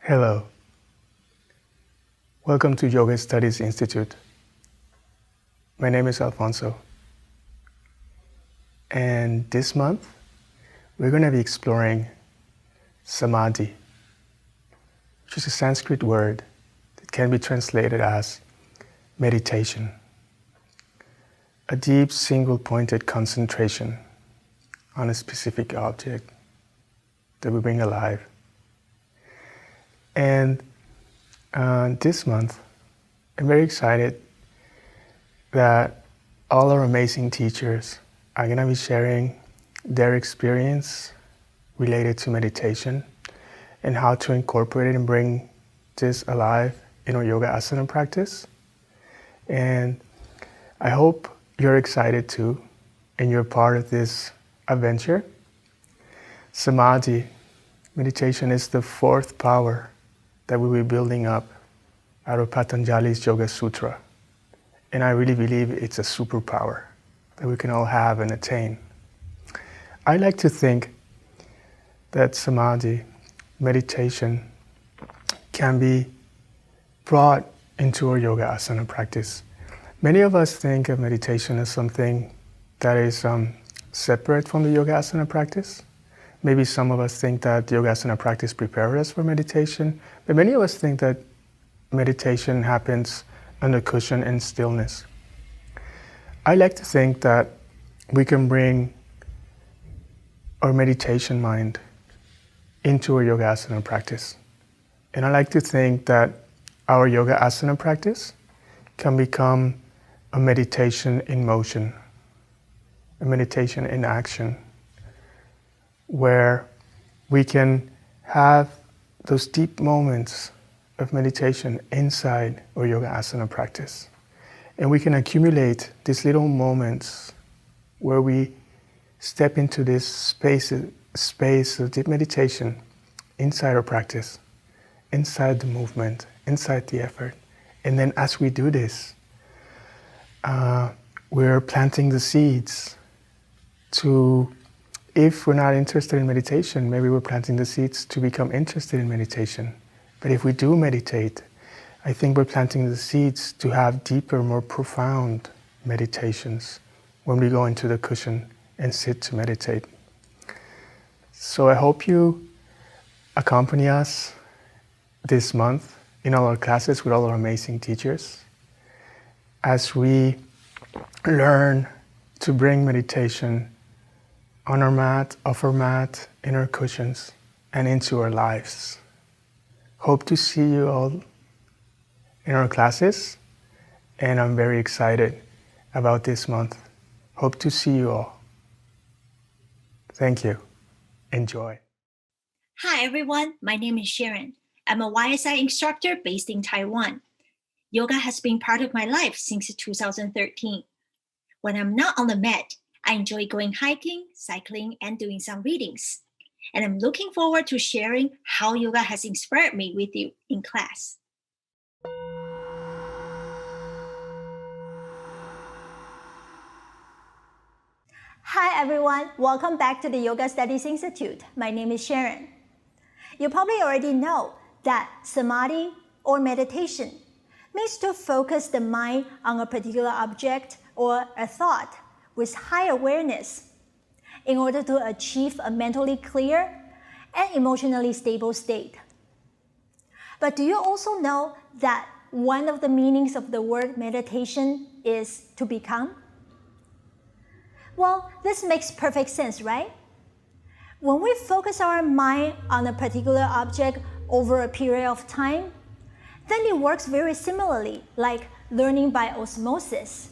Hello. Welcome to Yoga Studies Institute. My name is Alfonso. And this month, we're going to be exploring samadhi, which is a Sanskrit word that can be translated as meditation. A deep, single-pointed concentration on a specific object that we bring alive. And this month, I'm very excited that all our amazing teachers are going to be sharing their experience related to meditation and how to incorporate it and bring this alive in our yoga asana practice. And I hope you're excited too, and you're part of this adventure. Samadhi, meditation, is the fourth power that we'll be building up out of Patanjali's Yoga Sutra. And I really believe it's a superpower that we can all have and attain. I like to think that samadhi, meditation, can be brought into our yoga asana practice. Many of us think of meditation as something that is separate from the yoga asana practice. Maybe some of us think that the yoga asana practice prepares us for meditation, but many of us think that meditation happens under cushion and stillness. I like to think that we can bring our meditation mind into our yoga asana practice. And I like to think that our yoga asana practice can become a meditation in motion, a meditation in action, where we can have those deep moments of meditation inside our yoga asana practice. And we can accumulate these little moments where we step into this space of deep meditation inside our practice, inside the movement, inside the effort. And then as we do this, we're planting the seeds to, if we're not interested in meditation, maybe we're planting the seeds to become interested in meditation. But if we do meditate, I think we're planting the seeds to have deeper, more profound meditations when we go into the cushion and sit to meditate. So I hope you accompany us this month in all our classes with all our amazing teachers as we learn to bring meditation on our mat, off our mat, in our cushions, and into our lives. Hope to see you all in our classes, and I'm very excited about this month. Hope to see you all. Thank you. Enjoy. Hi everyone, my name is Sharon. I'm a YSI instructor based in Taiwan. Yoga has been part of my life since 2013. When I'm not on the mat, I enjoy going hiking, cycling, and doing some readings. And I'm looking forward to sharing how yoga has inspired me with you in class. Hi everyone, welcome back to the Yoga Studies Institute. My name is Sharon. You probably already know that samadhi or meditation means to focus the mind on a particular object or a thought with high awareness in order to achieve a mentally clear and emotionally stable state. But do you also know that one of the meanings of the word meditation is to become? Well, this makes perfect sense, right? When we focus our mind on a particular object over a period of time, then it works very similarly, like learning by osmosis.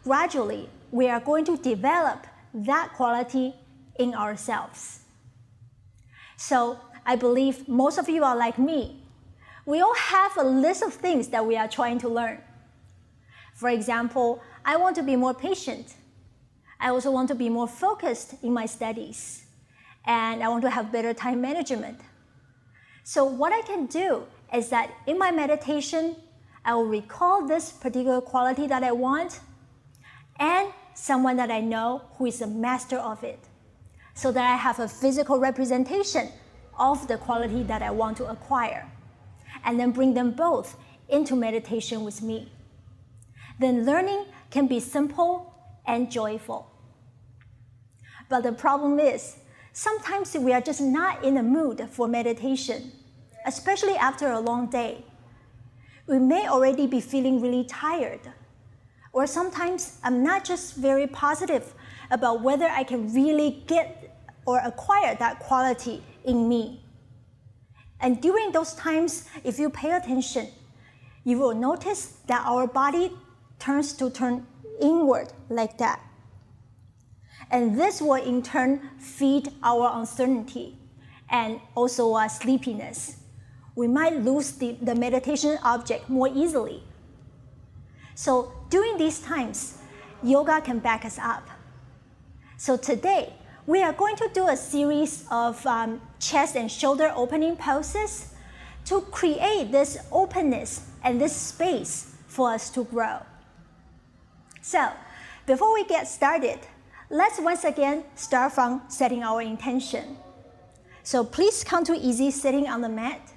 Gradually, we are going to develop that quality in ourselves. So I believe most of you are like me. We all have a list of things that we are trying to learn. For example, I want to be more patient. I also want to be more focused in my studies. And I want to have better time management. So what I can do is that in my meditation, I will recall this particular quality that I want and someone that I know who is a master of it, so that I have a physical representation of the quality that I want to acquire, and then bring them both into meditation with me. Then learning can be simple and joyful. But the problem is, sometimes we are just not in the mood for meditation, especially after a long day. We may already be feeling really tired. Or sometimes I'm not just very positive about whether I can really get or acquire that quality in me. And during those times, if you pay attention, you will notice that our body turn inward like that. And this will in turn feed our uncertainty and also our sleepiness. We might lose the meditation object more easily. So during these times, yoga can back us up. So today, we are going to do a series of chest and shoulder opening poses to create this openness and this space for us to grow. So before we get started, let's once again start from setting our intention. So please come to easy sitting on the mat.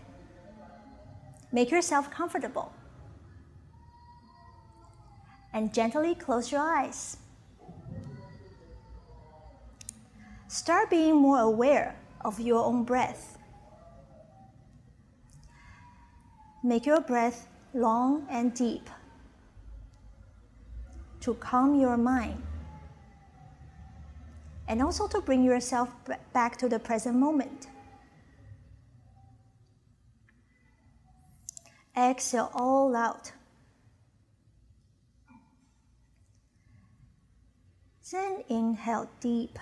Make yourself comfortable. And gently close your eyes. Start being more aware of your own breath. Make your breath long and deep to calm your mind and also to bring yourself back to the present moment. Exhale all out. Then inhale deep.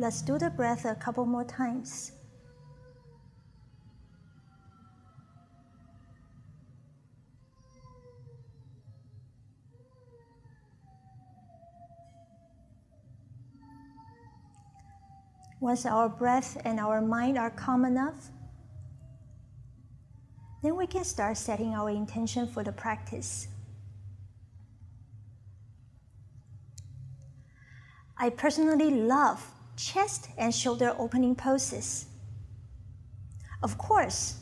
Let's do the breath a couple more times. Once our breath and our mind are calm enough, then we can start setting our intention for the practice. I personally love chest and shoulder opening poses. Of course,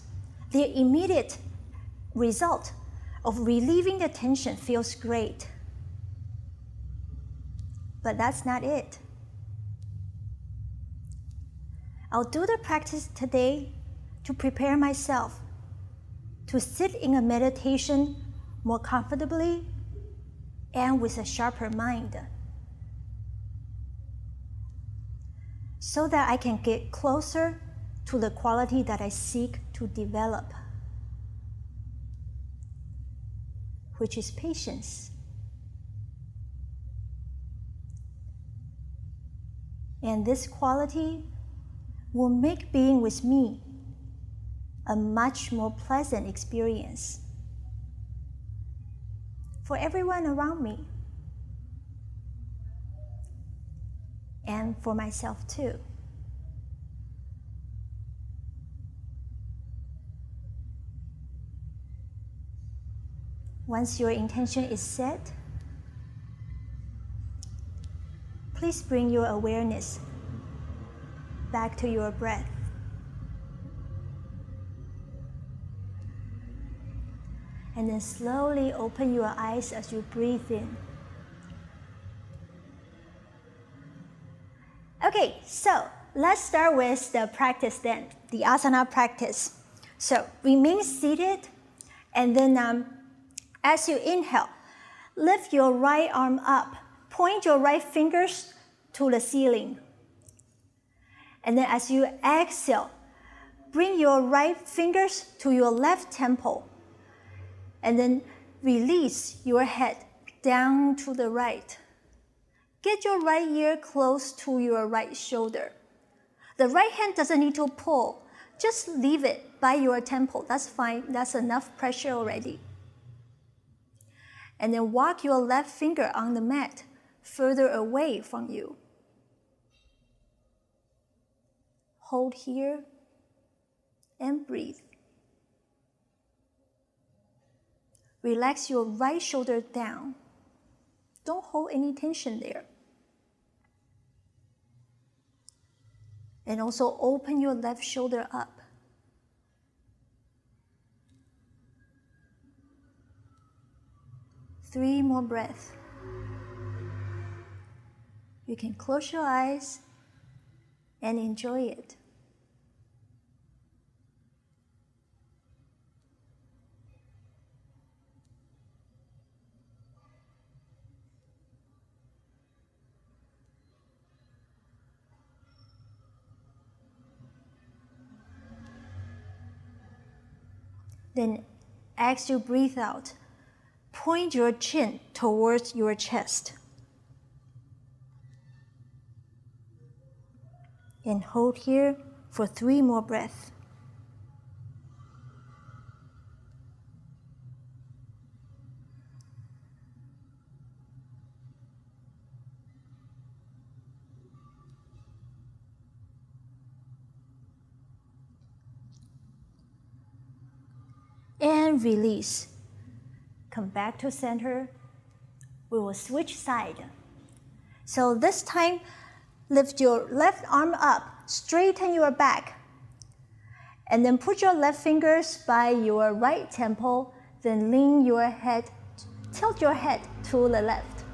the immediate result of relieving the tension feels great. But that's not it. I'll do the practice today to prepare myself to sit in a meditation more comfortably and with a sharper mind, so that I can get closer to the quality that I seek to develop, which is patience. And this quality will make being with me a much more pleasant experience for everyone around me and for myself too. Once your intention is set, please bring your awareness back to your breath. And then slowly open your eyes as you breathe in. Okay, so let's start with the practice then, the asana practice. So remain seated, and then as you inhale, lift your right arm up, point your right fingers to the ceiling. And then as you exhale, bring your right fingers to your left temple. And then release your head down to the right. Get your right ear close to your right shoulder. The right hand doesn't need to pull. Just leave it by your temple. That's fine. That's enough pressure already. And then walk your left finger on the mat further away from you. Hold here and breathe. Relax your right shoulder down. Don't hold any tension there. And also open your left shoulder up. Three more breaths. You can close your eyes and enjoy it. Then, as you breathe out, point your chin towards your chest. And hold here for 3 more breaths. And release. Come back to center. We will switch side. So this time, lift your left arm up, straighten your back, and then put your left fingers by your right temple, then lean your head, tilt your head to the left.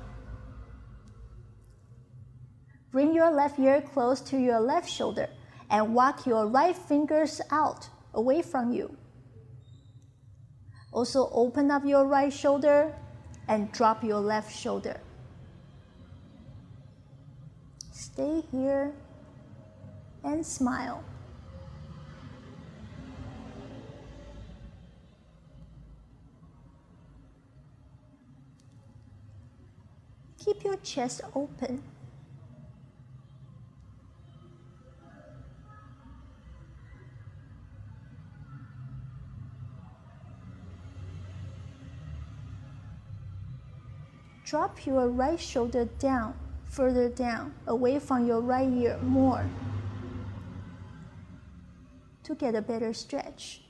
Bring your left ear close to your left shoulder and walk your right fingers out, away from you. Also open up your right shoulder and drop your left shoulder. Stay here and smile. Keep your chest open. Drop your right shoulder down, further down, away from your right ear more to get a better stretch.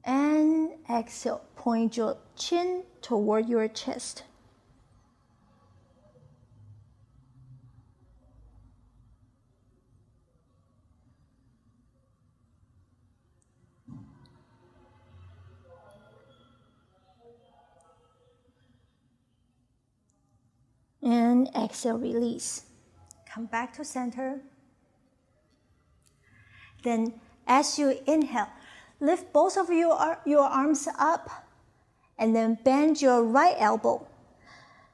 And exhale, point your chin toward your chest. And exhale, release. Come back to center. Then as you inhale, lift both of your arms up and then bend your right elbow.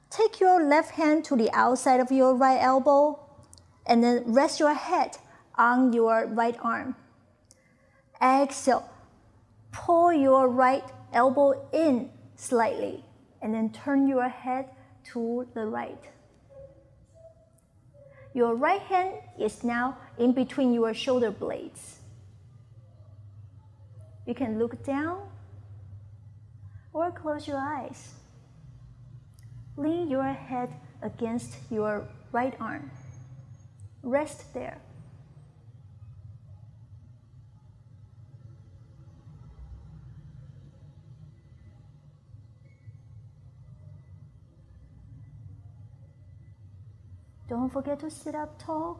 Take your left hand to the outside of your right elbow and then rest your head on your right arm. Exhale, pull your right elbow in slightly and then turn your head to the right. Your right hand is now in between your shoulder blades. You can look down or close your eyes. Lean your head against your right arm. Rest there. Don't forget to sit up tall.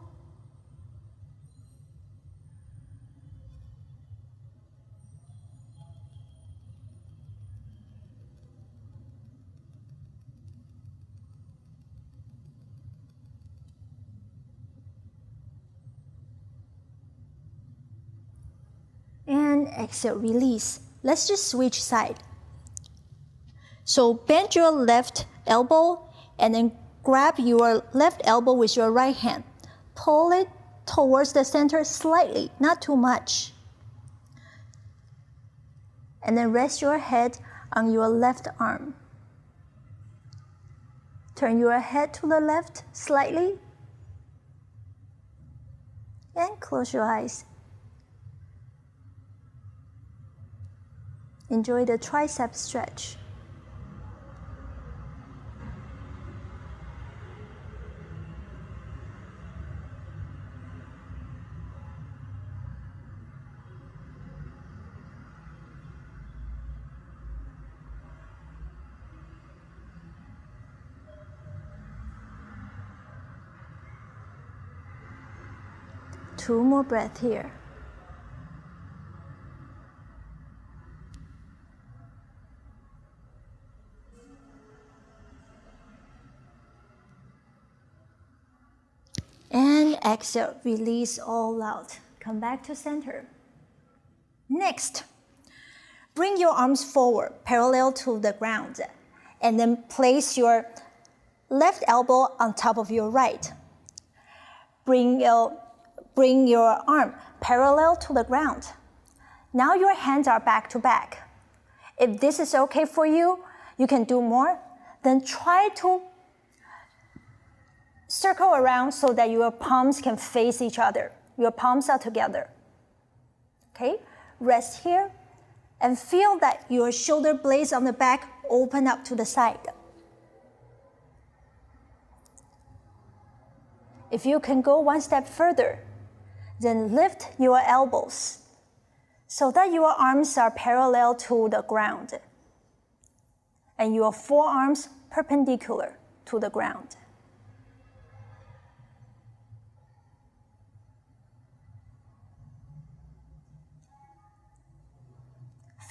And exhale, release. Let's just switch side. So bend your left elbow and then grab your left elbow with your right hand. Pull it towards the center slightly, not too much. And then rest your head on your left arm. Turn your head to the left slightly. And close your eyes. Enjoy the tricep stretch. 2 more breaths here. And exhale, release all out. Come back to center. Next, bring your arms forward, parallel to the ground, and then place your left elbow on top of your right. Bring your arm parallel to the ground. Now your hands are back to back. If this is okay for you, you can do more. Then try to circle around so that your palms can face each other. Your palms are together. Okay? Rest here and feel that your shoulder blades on the back open up to the side. If you can go one step further, then lift your elbows so that your arms are parallel to the ground and your forearms perpendicular to the ground.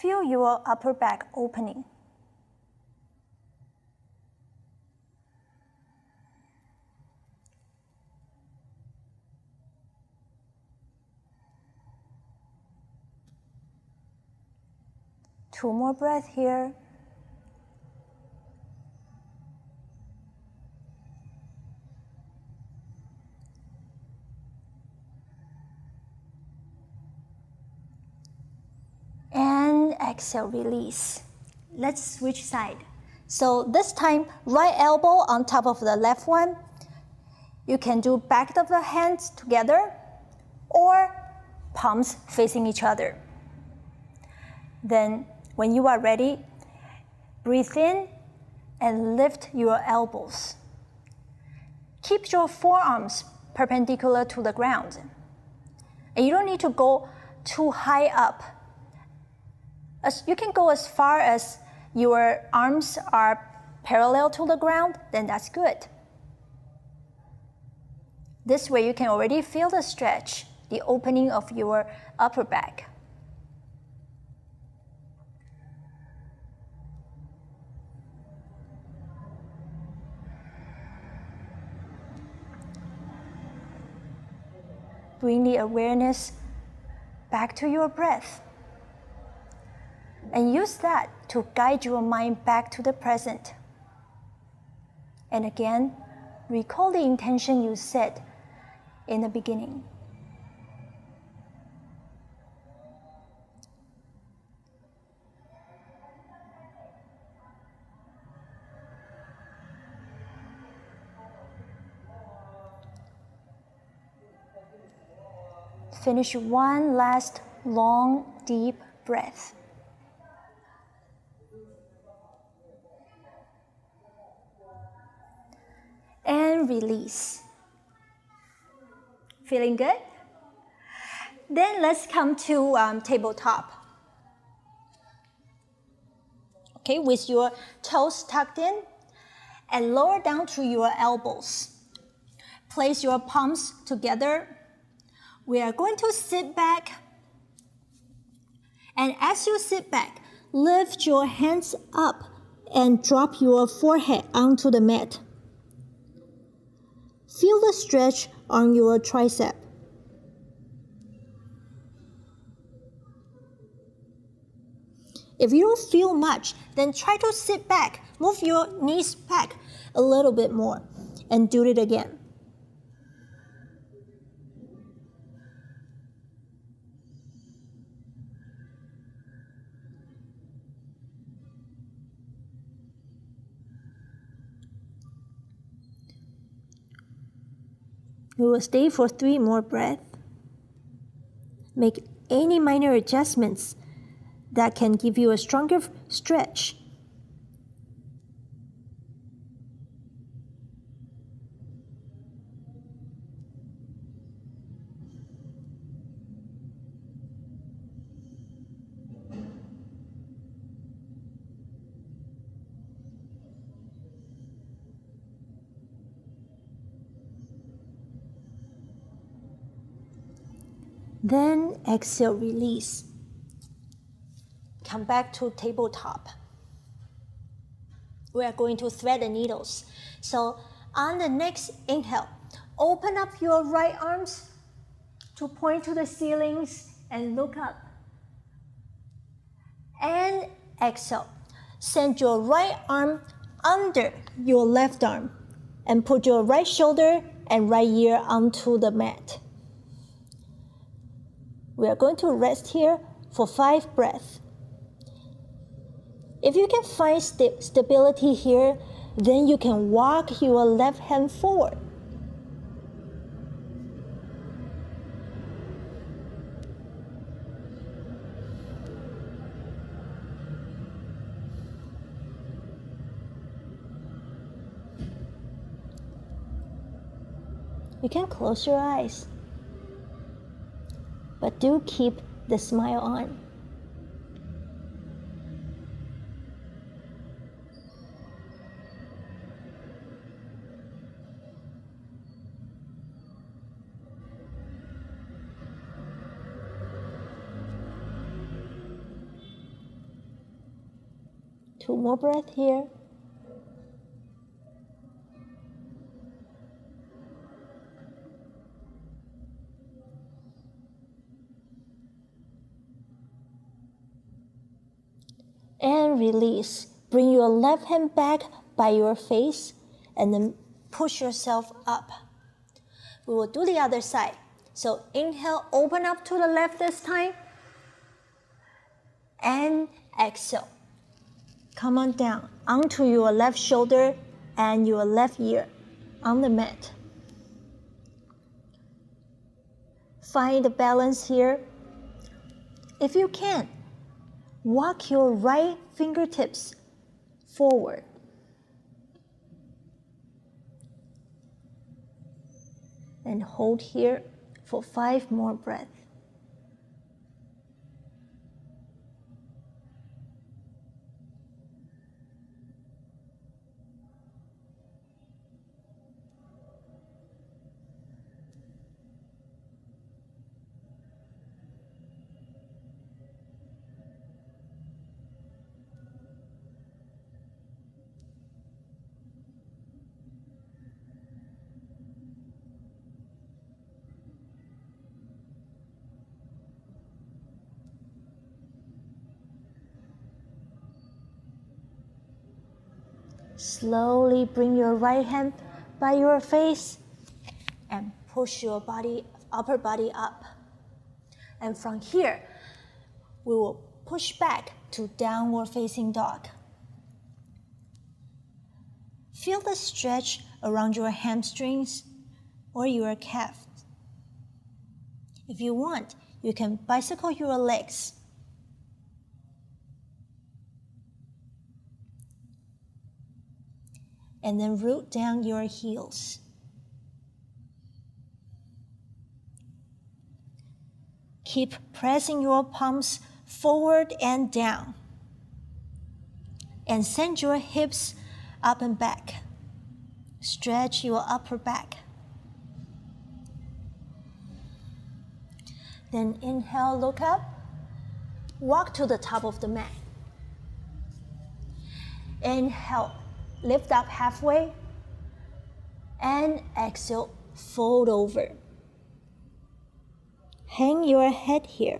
Feel your upper back opening. Two more breaths here. And exhale, release. Let's switch side. So this time, right elbow on top of the left one. You can do back of the hands together or palms facing each other. Then when you are ready, breathe in and lift your elbows. Keep your forearms perpendicular to the ground. And you don't need to go too high up. You can go as far as your arms are parallel to the ground, then that's good. This way you can already feel the stretch, the opening of your upper back. Bring the awareness back to your breath. And use that to guide your mind back to the present. And again, recall the intention you set in the beginning. Finish one last long, deep breath. And release. Feeling good? Then let's come to tabletop. Okay, with your toes tucked in and lower down to your elbows. Place your palms together. We are going to sit back. And as you sit back, lift your hands up and drop your forehead onto the mat. Feel the stretch on your tricep. If you don't feel much, then try to sit back. Move your knees back a little bit more and do it again. We will stay for 3 more breaths. Make any minor adjustments that can give you a stronger stretch. Then exhale, release. Come back to tabletop. We are going to thread the needles. So on the next inhale, open up your right arms to point to the ceilings and look up. And exhale. Send your right arm under your left arm and put your right shoulder and right ear onto the mat. We are going to rest here for 5 breaths. If you can find stability here, then you can walk your left hand forward. You can close your eyes, but do keep the smile on. Two more breaths here. And release. Bring your left hand back by your face and then push yourself up. We will do the other side. So inhale, open up to the left this time. And exhale. Come on down onto your left shoulder and your left ear on the mat. Find the balance here. If you can, walk your right fingertips forward. And hold here for 5 more breaths. Slowly bring your right hand by your face and push your upper body up. And from here, we will push back to downward facing dog. Feel the stretch around your hamstrings or your calf. If you want, you can bicycle your legs. And then root down your heels. Keep pressing your palms forward and down. And send your hips up and back. Stretch your upper back. Then inhale, look up. Walk to the top of the mat. Inhale. Lift up halfway, and exhale, fold over. Hang your head here.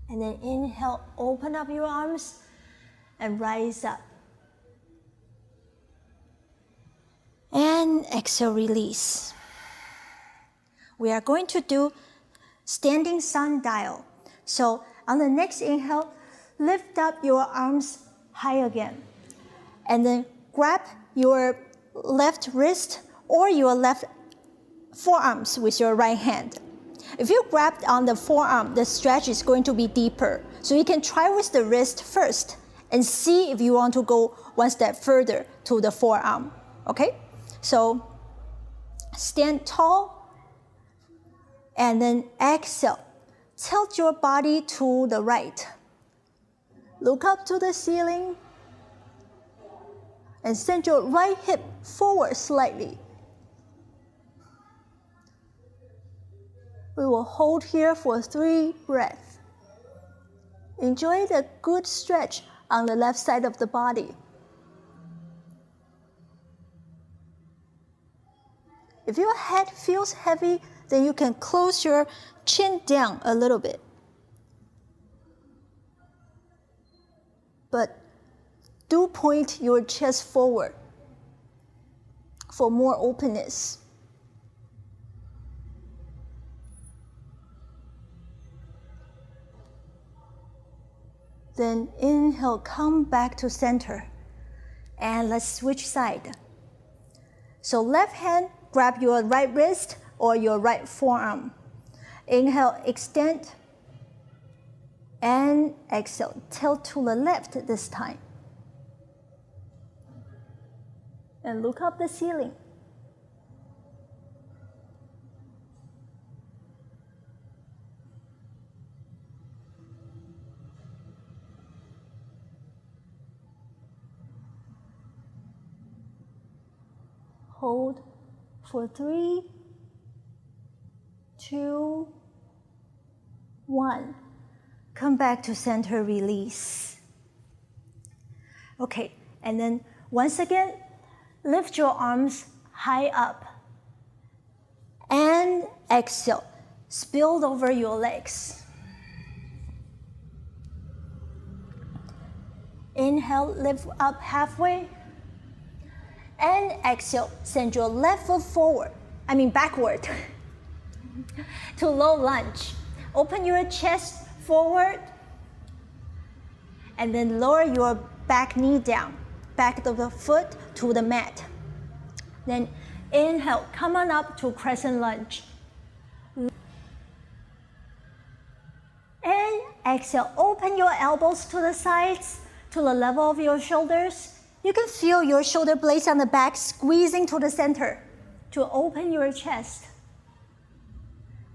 And then inhale, open up your arms and rise up. And exhale, release. We are going to do standing sundial. So on the next inhale, lift up your arms high again. And then grab your left wrist or your left forearms with your right hand. If you grab on the forearm, the stretch is going to be deeper. So you can try with the wrist first and see if you want to go one step further to the forearm. Okay? So stand tall and then exhale. Tilt your body to the right. Look up to the ceiling and send your right hip forward slightly. We will hold here for 3 breaths. Enjoy the good stretch on the left side of the body. If your head feels heavy, then you can close your chin down a little bit. But do point your chest forward for more openness. Then inhale, come back to center. And let's switch side. So left hand, grab your right wrist or your right forearm. Inhale, extend. And exhale, tilt to the left this time. And look up the ceiling. Hold for 3, 2, 1. Come back to center, release. Okay, and then once again, lift your arms high up. And exhale, spill over your legs. Inhale, lift up halfway. And exhale, send your left foot forward, backward, to low lunge. Open your chest forward, and then lower your back knee down, back of the foot to the mat. Then inhale, come on up to crescent lunge. And exhale, open your elbows to the sides, to the level of your shoulders. You can feel your shoulder blades on the back squeezing to the center to open your chest.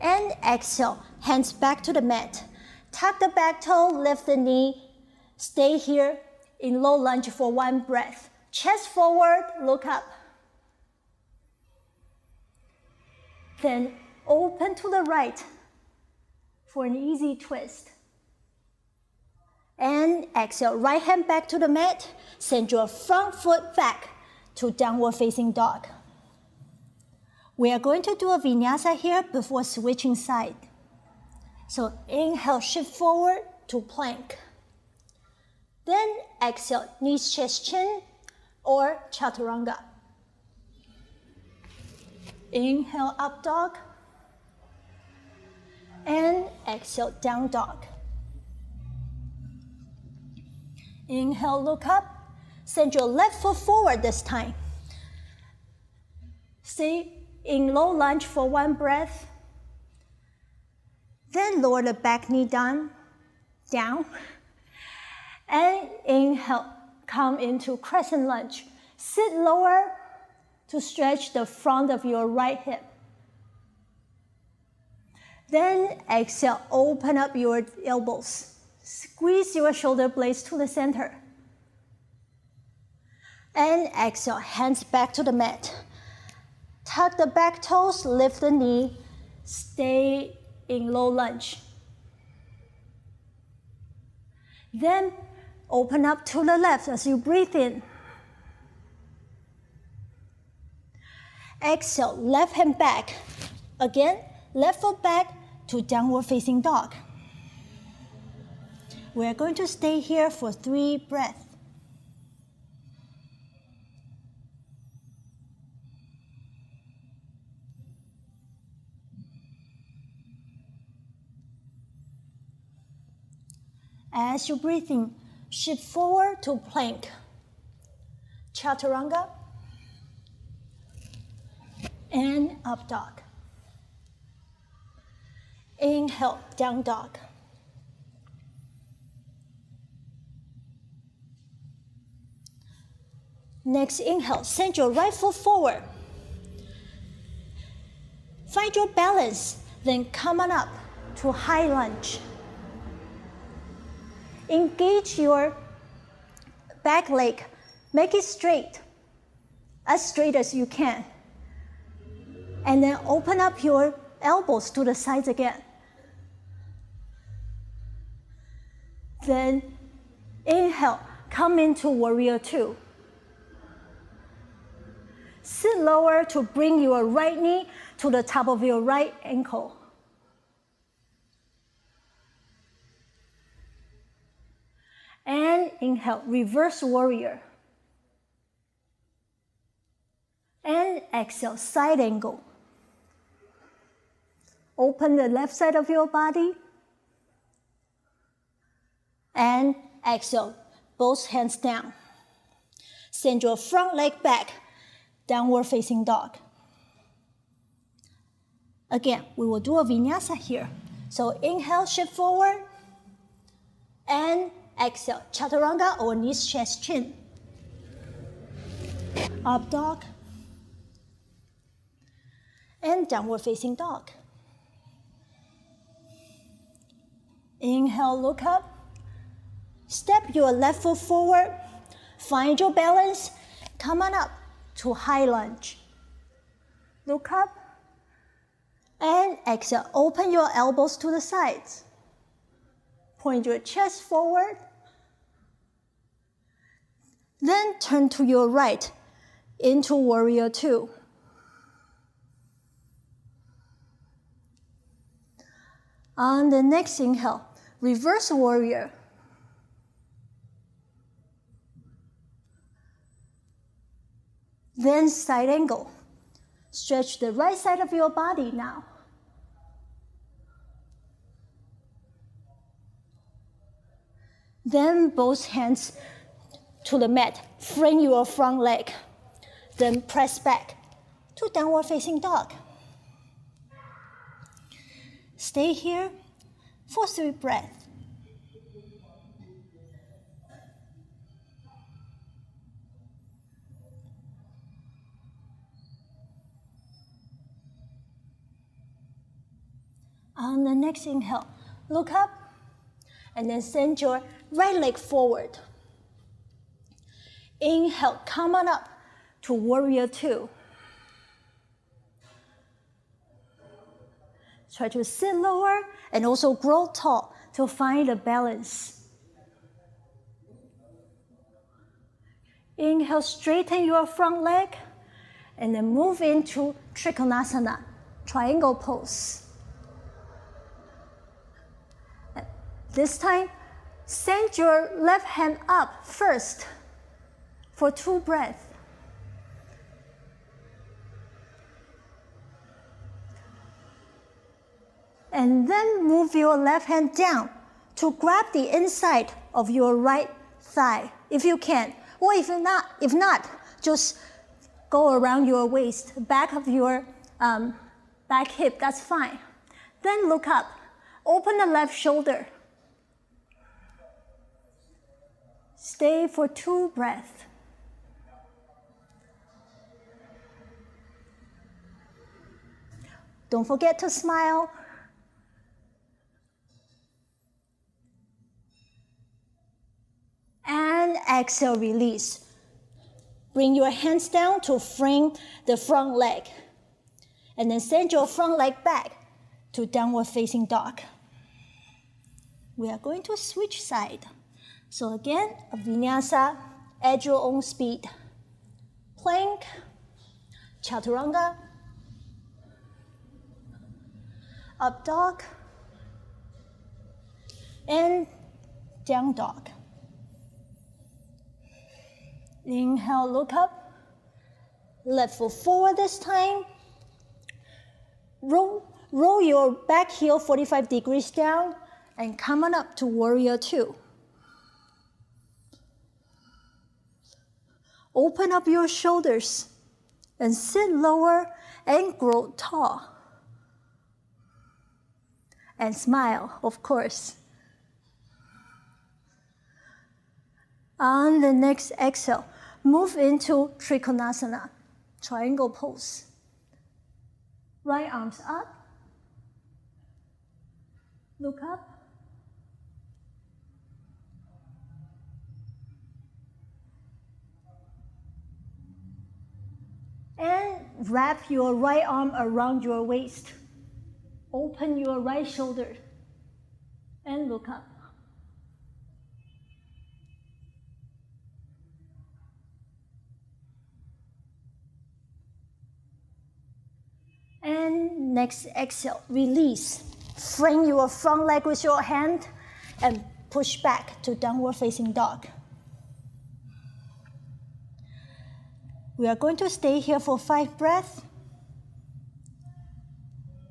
And exhale, hands back to the mat. Tuck the back toe, lift the knee. Stay here in low lunge for 1 breath. Chest forward, look up. Then open to the right for an easy twist. And exhale, right hand back to the mat. Send your front foot back to downward facing dog. We are going to do a vinyasa here before switching side. So inhale, shift forward to plank. Then exhale, knees, chest, chin, or chaturanga. Inhale, up dog. And exhale, down dog. Inhale, look up. Send your left foot forward this time. Stay in low lunge for 1 breath. Then lower the back knee down. And inhale, come into crescent lunge. Sit lower to stretch the front of your right hip. Then exhale, open up your elbows. Squeeze your shoulder blades to the center. And exhale, hands back to the mat. Tuck the back toes, lift the knee. Stay in low lunge. Then open up to the left as you breathe in. Exhale, left hand back. Again, left foot back to downward facing dog. We're going to stay here for 3 breaths. As you breathe in, shift forward to plank. Chaturanga. And up dog. Inhale, down dog. Next inhale, send your right foot forward. Find your balance, then come on up to high lunge. Engage your back leg, make it straight as you can. And then open up your elbows to the sides again. Then inhale, come into warrior two. Sit lower to bring your right knee to the top of your right ankle. And inhale, reverse warrior. And exhale, side angle. Open the left side of your body. And exhale, both hands down. Send your front leg back, downward facing dog. Again, we will do a vinyasa here. So inhale, shift forward. And exhale, chaturanga or knees, chest, chin. Up dog. And downward facing dog. Inhale, look up. Step your left foot forward. Find your balance. Come on up to high lunge. Look up. And exhale, open your elbows to the sides. Point your chest forward. Then turn to your right into warrior two. On the next inhale, reverse warrior. Then side angle. Stretch the right side of your body now. Then both hands to the mat. Frame your front leg. Then press back to downward facing dog. Stay here for 3 breaths. On the next inhale, look up and then send your right leg forward. Inhale, come on up to warrior two. Try to sit lower and also grow tall to find the balance. Inhale, straighten your front leg and then move into Trikonasana, triangle pose. This time, send your left hand up first for 2 breaths. And then move your left hand down to grab the inside of your right thigh, if you can. Or if not, just go around your waist, back of your back hip, that's fine. Then look up, open the left shoulder. Stay for 2 breaths. Don't forget to smile. And exhale, release. Bring your hands down to frame the front leg. And then send your front leg back to downward facing dog. We are going to switch side. So again, a vinyasa at your own speed. Plank, chaturanga, up dog, and down dog. Inhale, look up. Left foot forward this time. Roll your back heel 45 degrees down and come on up to warrior two. Open up your shoulders and sit lower and grow tall. And smile, of course. On the next exhale, move into Trikonasana, triangle pose. Right arms up. Look up. And wrap your right arm around your waist. Open your right shoulder and look up. And next exhale, release. Frame your front leg with your hand and push back to downward facing dog. We are going to stay here for 5 breaths.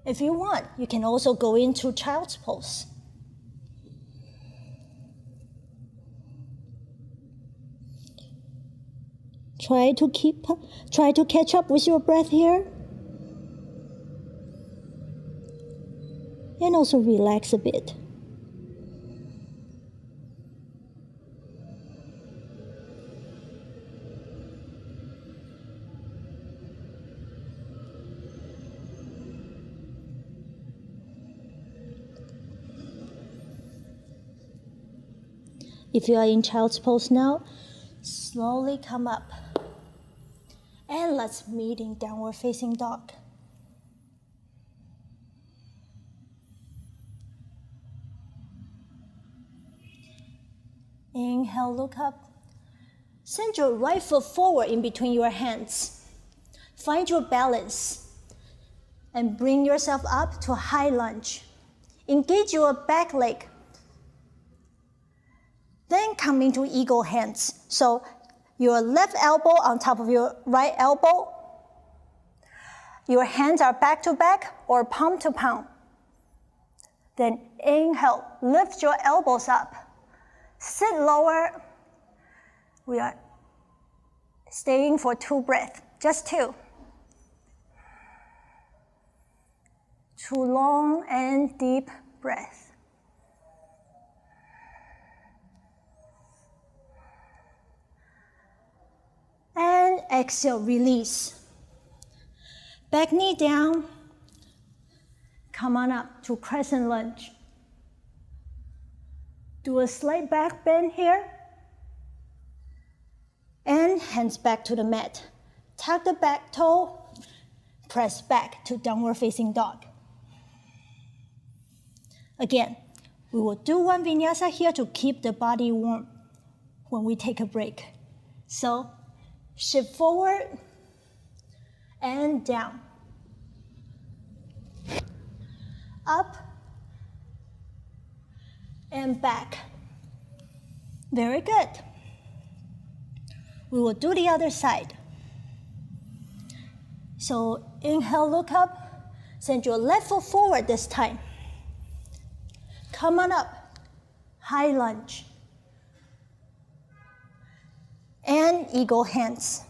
If you want, you can also go into child's pose. Try to catch up with your breath here. And also relax a bit. If you are in child's pose now, slowly come up. And let's meet in downward facing dog. Inhale, look up. Send your right foot forward in between your hands. Find your balance. And bring yourself up to a high lunge. Engage your back leg. Then come into eagle hands. So your left elbow on top of your right elbow. Your hands are back to back or palm to palm. Then inhale, lift your elbows up. Sit lower. We are staying for 2 breaths, just 2. 2 long and deep breaths. And exhale, release. Back knee down. Come on up to crescent lunge. Do a slight back bend here. And hands back to the mat. Tuck the back toe. Press back to downward facing dog. Again, we will do 1 vinyasa here to keep the body warm when we take a break. So, shift forward and down. Up and back. Very good. We will do the other side. So inhale, look up. Send your left foot forward this time. Come on up. High lunge. And eagle hands.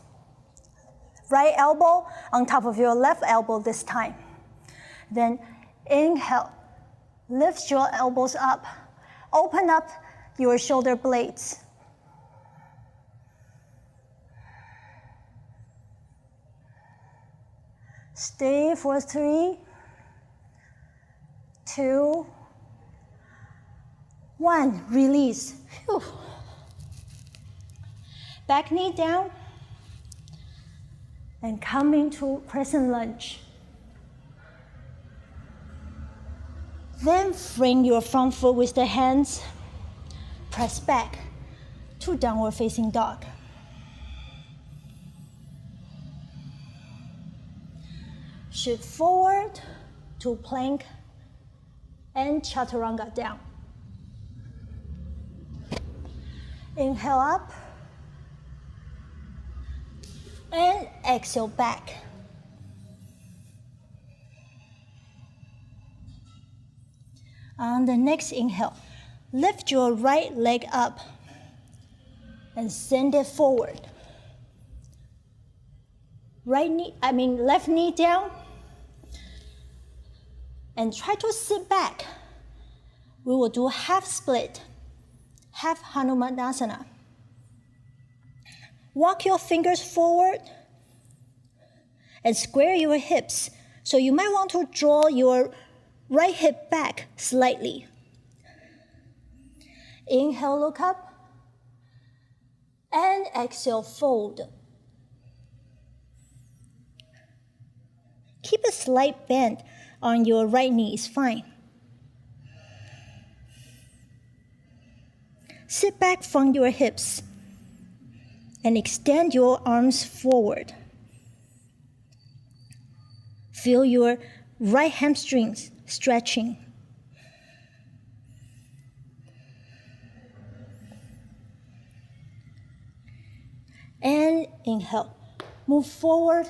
Right elbow on top of your left elbow this time. Then inhale. Lift your elbows up. Open up your shoulder blades. Stay for 3, 2, 1. Release. Whew. Back knee down. And come into crescent lunge. Then frame your front foot with the hands. Press back to downward facing dog. Shift forward to plank and chaturanga down. Inhale up and exhale back. On the next inhale, lift your right leg up and send it forward. Left knee down and try to sit back. We will do half split, half Hanumanasana. Walk your fingers forward and square your hips. So you might want to draw your right hip back slightly. Inhale, look up. And exhale, fold. Keep a slight bend on your right knee is fine. Sit back from your hips and extend your arms forward. Feel your right hamstrings stretching. And inhale. Move forward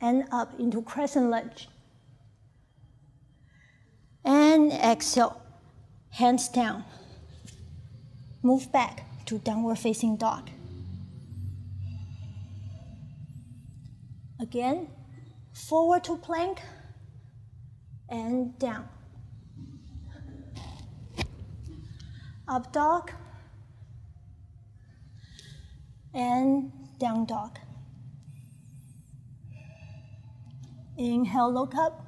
and up into crescent lunge. And exhale. Hands down. Move back to downward facing dog. Again, forward to plank and down. Up dog and down dog. Inhale, look up.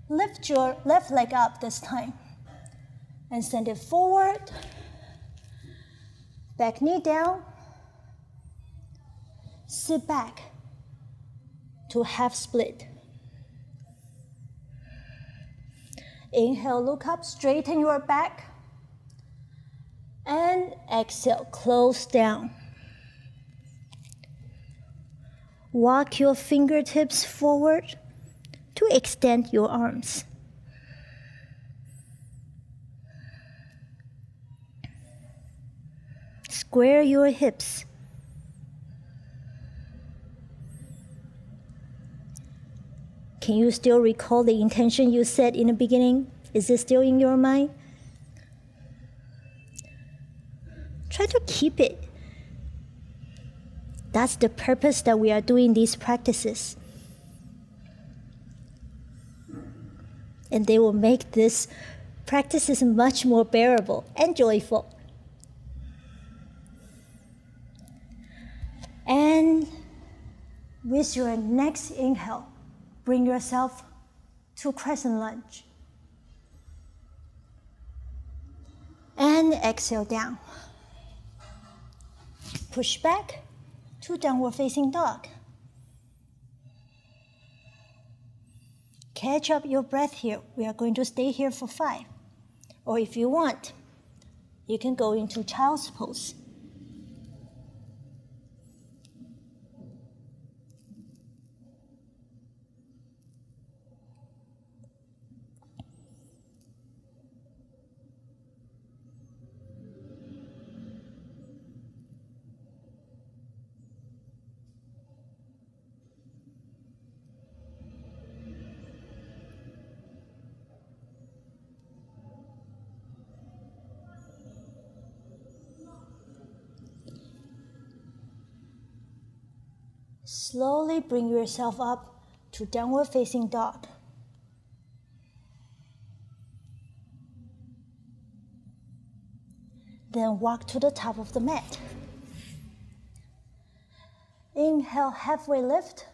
Lift your left leg up this time and send it forward. Back knee down. Sit back to half split. Inhale, look up, straighten your back. And exhale, close down. Walk your fingertips forward to extend your arms. Square your hips. Can you still recall the intention you set in the beginning? Is it still in your mind? Try to keep it. That's the purpose that we are doing these practices. And they will make these practices much more bearable and joyful. And with your next inhale, bring yourself to crescent lunge. And exhale down. Push back to downward facing dog. Catch up your breath here. We are going to stay here for 5. Or if you want, you can go into child's pose. Slowly bring yourself up to downward facing dog. Then walk to the top of the mat. Inhale, halfway lift.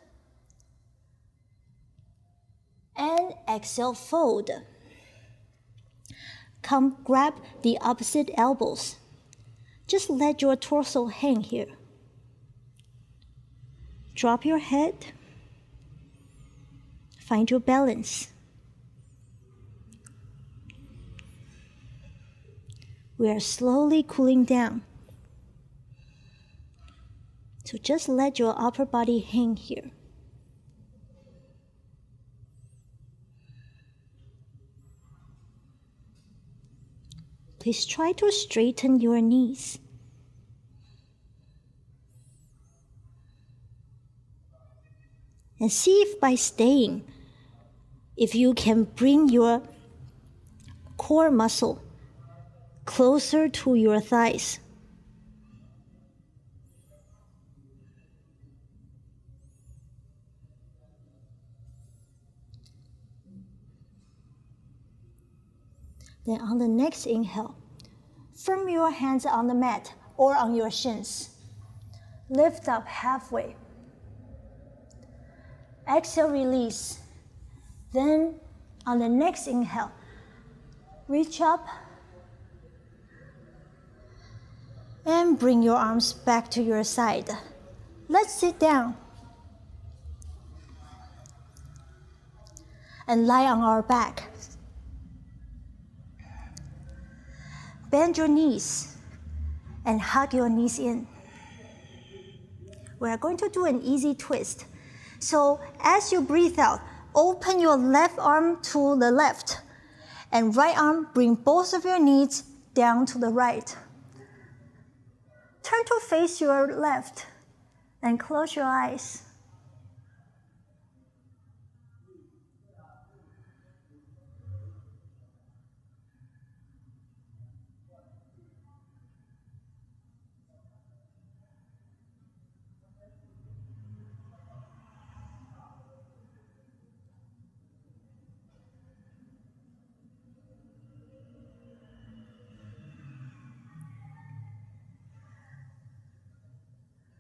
And exhale, fold. Come grab the opposite elbows. Just let your torso hang here. Drop your head. Find your balance. We are slowly cooling down. So just let your upper body hang here. Please try to straighten your knees. And see if by staying, if you can bring your core muscle closer to your thighs. Then on the next inhale, firm your hands on the mat or on your shins. Lift up halfway. Exhale, release. Then on the next inhale, reach up and bring your arms back to your side. Let's sit down. and lie on our back. Bend your knees and hug your knees in. We are going to do an easy twist. So as you breathe out, open your left arm to the left, and right arm, bring both of your knees down to the right. Turn to face your left and close your eyes.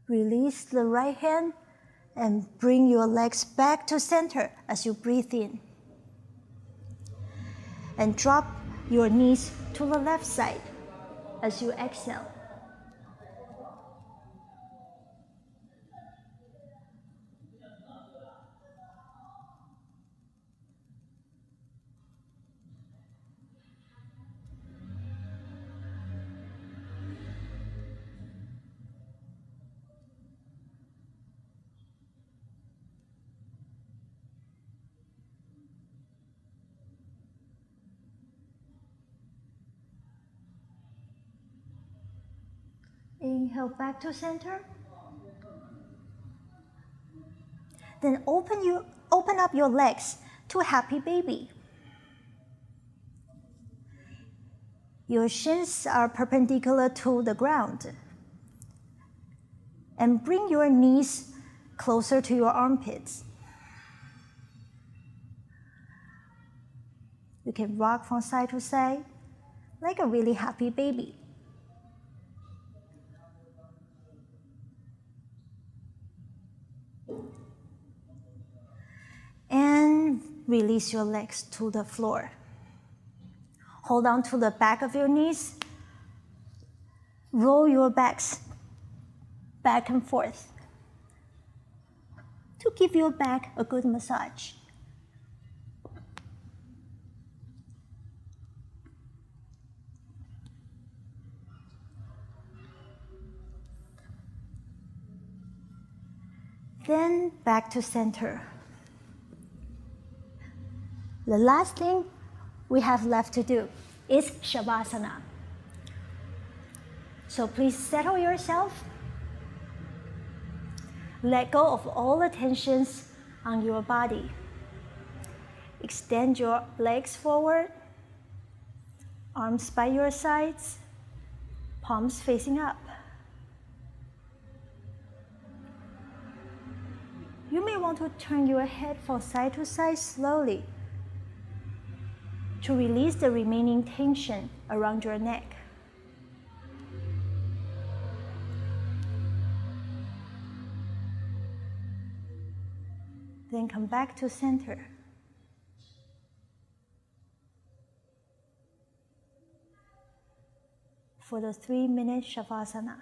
Release the right hand and bring your legs back to center as you breathe in. And drop your knees to the left side as you exhale. Inhale back to center. Then open up your legs to happy baby. Your shins are perpendicular to the ground. And bring your knees closer to your armpits. You can rock from side to side like a really happy baby. And release your legs to the floor. Hold on to the back of your knees. Roll your backs back and forth to give your back a good massage. Then back to center. The last thing we have left to do is Shavasana. So please settle yourself. Let go of all the tensions on your body. Extend your legs forward, arms by your sides, palms facing up. You may want to turn your head from side to side slowly to release the remaining tension around your neck. Then come back to center. For the 3-minute Shavasana.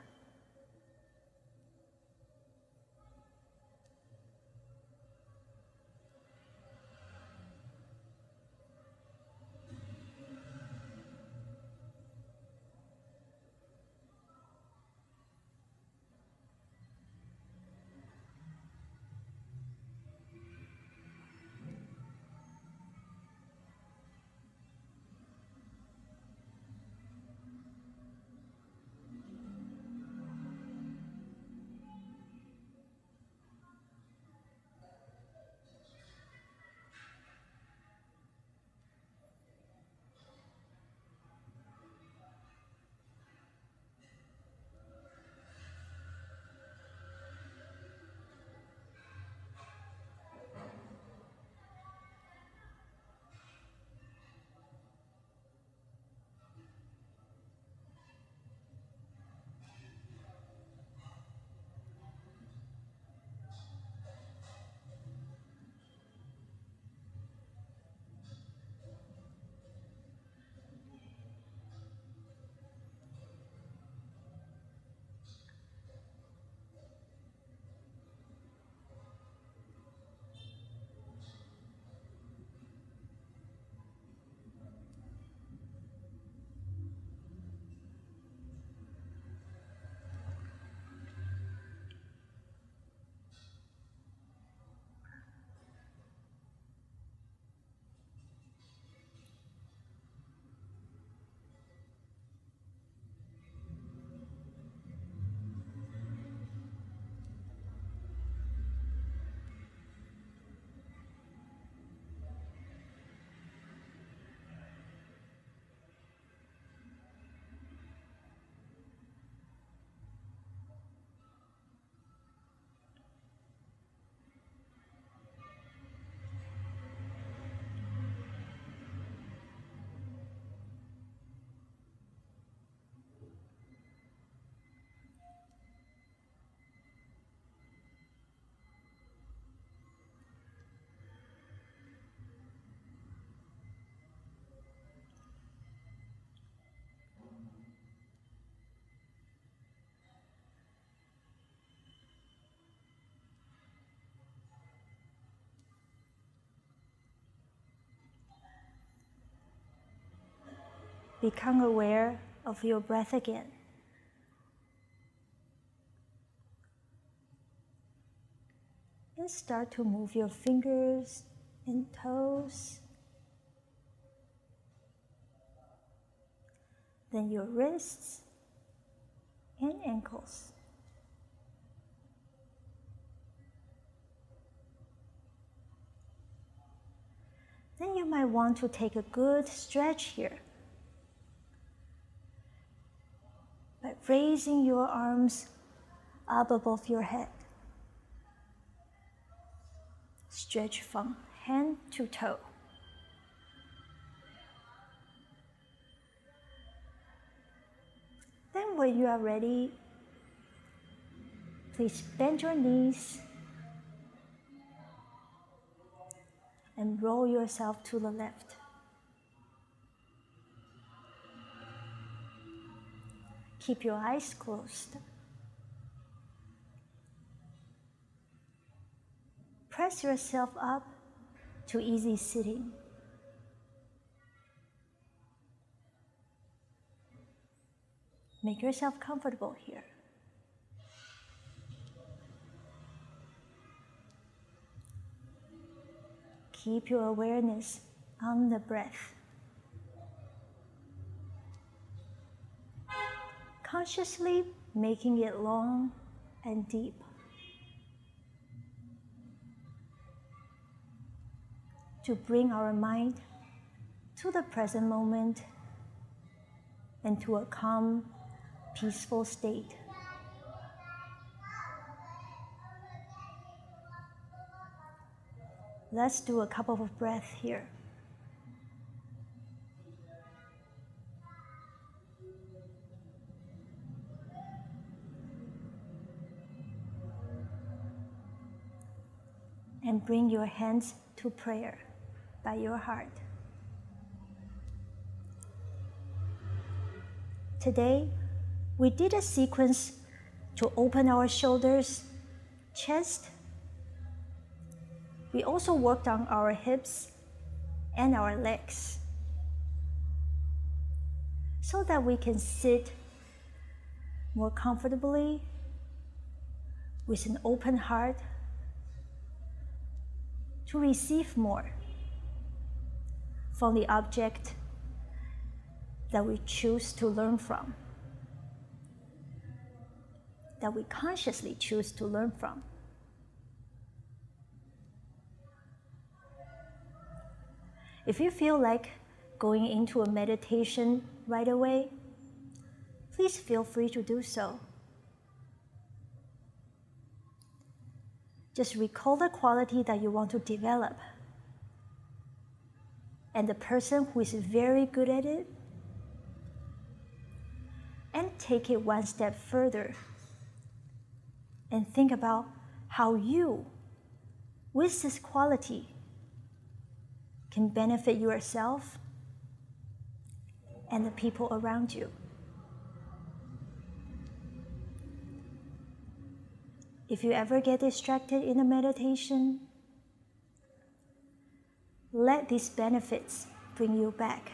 become aware of your breath again. And start to move your fingers and toes, then your wrists and ankles. Then you might want to take a good stretch here by raising your arms up above your head. Stretch from hand to toe. Then when you are ready, please bend your knees and roll yourself to the left. Keep your eyes closed. Press yourself up to easy sitting. Make yourself comfortable here. Keep your awareness on the breath. Consciously making it long and deep. To bring our mind to the present moment and to a calm, peaceful state. Let's do a couple of breaths here. And bring your hands to prayer by your heart. Today, we did a sequence to open our shoulders, chest. We also worked on our hips and our legs so that we can sit more comfortably with an open heart to receive more from the object that we choose to learn from, that we consciously choose to learn from. If you feel like going into a meditation right away, please feel free to do so. Just recall the quality that you want to develop and the person who is very good at it, and take it one step further and think about how you, with this quality, can benefit yourself and the people around you. If you ever get distracted in a meditation, let these benefits bring you back.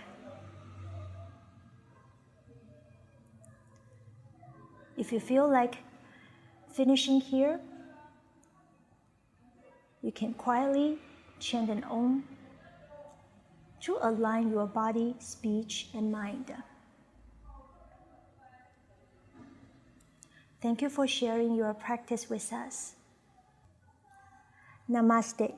If you feel like finishing here, you can quietly chant an Om to align your body, speech, and mind. Thank you for sharing your practice with us. Namaste.